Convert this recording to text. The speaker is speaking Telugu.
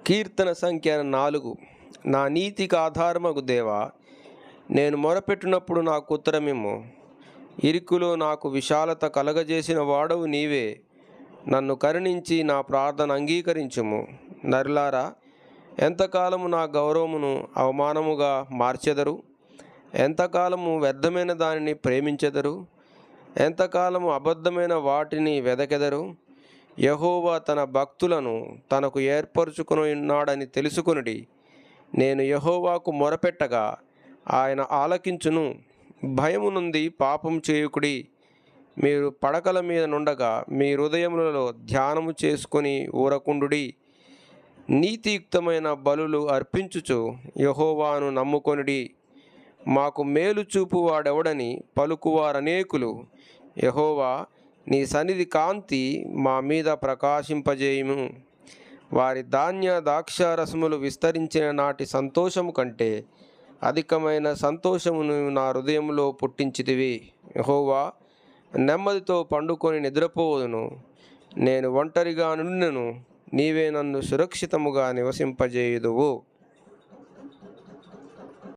కీర్తన సంఖ్య 4. నా నీతికి ఆధారమగు దేవా, నేను మొరపెట్టినప్పుడు నాకు ఉత్తరమిమ్ము. ఇరుకులో నాకు విశాలత కలగజేసిన వాడవు నీవే. నన్ను కరుణించి నా ప్రార్థన అంగీకరించుము. నరులారా, ఎంతకాలము నా గౌరవమును అవమానముగా మార్చెదరు? ఎంతకాలము వ్యర్థమైన దానిని ప్రేమించెదరు? ఎంతకాలము అబద్ధమైన వాటిని వెదకెదరు? యెహోవా తన భక్తులను తనకు ఏర్పరచుకుని ఉన్నాడని తెలుసుకొనుడి. నేను యెహోవాకు మొరపెట్టగా ఆయన ఆలకించును. భయము నుండి పాపం చేయుకుడి. మీరు పడకల మీద నుండగా మీ హృదయములలో ధ్యానము చేసుకొని ఊరకుండుడి. నీతియుక్తమైన బలులు అర్పించుచు యెహోవాను నమ్ముకొనుడి. మాకు మేలు చూపు వాడెవడని పలుకువారనేకులు. యెహోవా, నీ సన్నిధి కాంతి మా మీద ప్రకాశింపజేయుము. వారి ధాన్య ద్రాక్షారసములు విస్తరించిన నాటి సంతోషము కంటే అధికమైన సంతోషమును నా హృదయంలో పుట్టించితివి. యెహోవా, నెమ్మదితో పండుకొని నిద్రపోవదును. నేను ఒంటరిగా నుండినను నీవే నన్ను సురక్షితముగా నివసింపజేయుదువు.